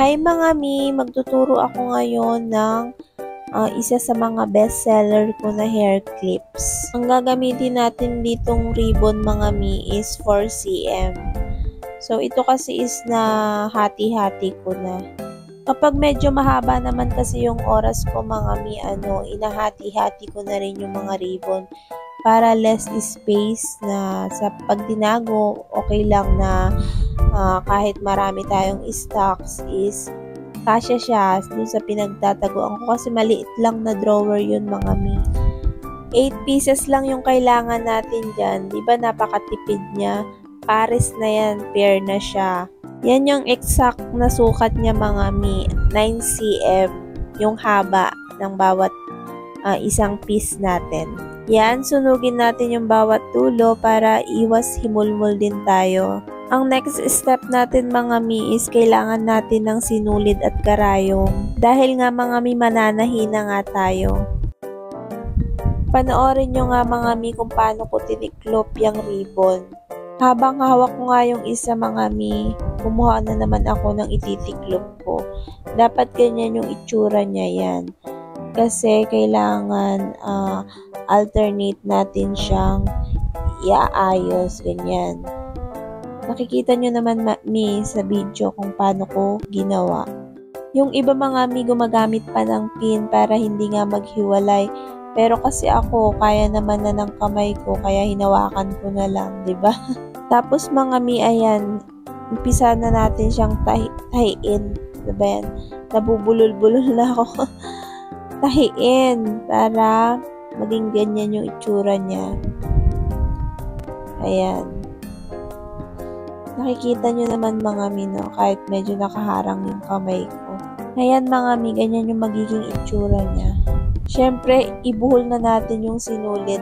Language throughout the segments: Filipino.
Hi mga mi! Magtuturo ako ngayon ng isa sa mga bestseller ko na hair clips. Ang gagamitin natin ditong ribbon mga mi is 4cm. So ito kasi is na hati-hati ko na. Kapag medyo mahaba naman kasi yung oras ko mga mi, inahati-hati ko na rin yung mga ribbon para less space na sa pagdinago, okay lang na kahit marami tayong stocks is kasya siya dun sa pinagtataguan ko kasi maliit lang na drawer yun mga mi. 8 pieces lang yung kailangan natin dyan. Diba napakatipid niya? Pares na yan, pair na siya. Yan yung exact na sukat niya mga mi. 9cm yung haba ng bawat isang piece natin. Yan, sunugin natin yung bawat dulo para iwas himulmul din tayo. Ang next step natin mga mi is kailangan natin ng sinulid at karayong. Dahil nga mga mi mananahin na nga tayo. Panoorin nyo nga mga mi kung paano ko tiniklop yung ribbon. Habang hawak ko nga yung isa mga mi, kumuha na naman ako ng ititiklop ko. Dapat ganyan yung itsura niya yan. Kasi kailangan alternate natin siyang iaayos, ganyan. Makikita nyo naman mi sa video kung paano ko ginawa. Yung iba mga mi gumagamit pa ng pin para hindi nga maghiwalay. Pero kasi ako, kaya naman na ng kamay ko, kaya hinawakan ko na lang, diba? Tapos mga mi, ayan, umpisa na natin siyang tahiin. Diba yan? Nabubulol-bulol na ako. Tahiin para maging ganyan yung itsura niya. Ayan. Nakikita nyo naman mga mi, no? Kahit medyo nakaharang yung kamay ko. Ayan mga mi, ganyan yung magiging itsura niya. Siyempre, ibuhol na natin yung sinulid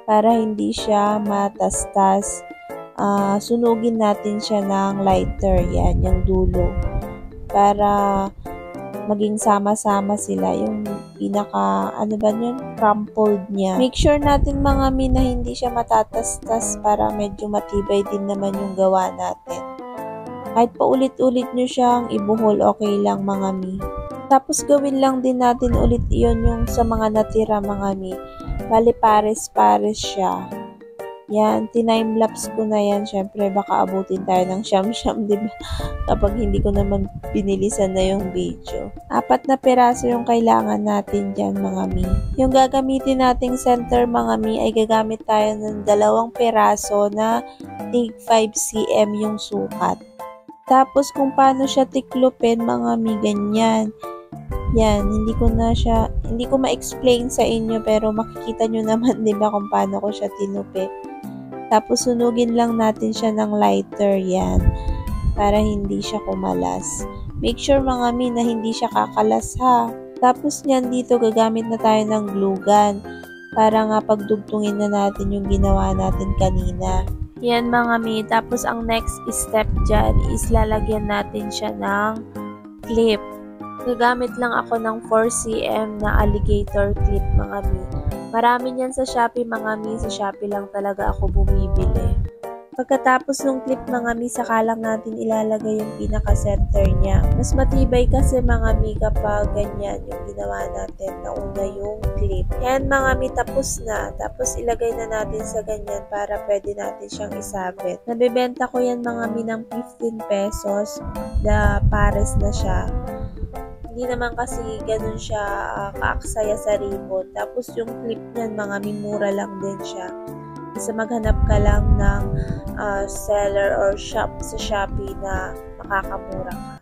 para hindi siya matastas. Sunugin natin siya ng lighter, yan, yung dulo. Para maging sama-sama sila, yung pinaka, crumpled niya. Make sure natin mga mi na hindi siya matatastas para medyo matibay din naman yung gawa natin. Kahit paulit-ulit nyo siyang ibuhol, okay lang mga mi. Tapos gawin lang din natin ulit iyon yung sa mga natira mga mi. Bali pares-pares siya. Yan, time-lapse ko na yan. Siyempre, baka abutin tayo ng siyam-siyam, diba? Kapag hindi ko naman binilisan na yung video. 4 na piraso yung kailangan natin dyan, mga mi. Yung gagamitin nating center, mga mi, ay gagamit tayo ng 2 piraso na tig 5cm yung sukat. Tapos, kung paano siya tiklopin, mga mi, ganyan. Yan, hindi ko ma-explain sa inyo, pero makikita nyo naman, diba, kung paano ko siya tinupi. Tapos, sunugin lang natin siya ng lighter, yan, para hindi siya kumalas. Make sure mga mi na hindi siya kakalas ha. Tapos niyan dito, gagamit na tayo ng glue gun, para nga pagdugtungin na natin yung ginawa natin kanina. Yan mga mi, tapos ang next step dyan is lalagyan natin siya ng clip. Gagamit lang ako ng 4cm na alligator clip mga mi. Marami niyan sa Shopee mga mi. Sa Shopee lang talaga ako bumibili. Pagkatapos ng clip mga mi, saka lang natin ilalagay yung pinaka-center niya. Mas matibay kasi mga mi kapag ganyan yung ginawa natin. Nauna yung clip. Yan mga mi, tapos na. Tapos ilagay na natin sa ganyan para pwede natin siyang isabit. Nabibenta ko yan mga mi ng 15 pesos na pares na siya. Hindi naman kasi ganun siya kaaksaya sa ribbon. Tapos yung clip niyan mga mimura lang din siya. Kasi maghanap ka lang ng seller or shop sa Shopee na makakamura ka.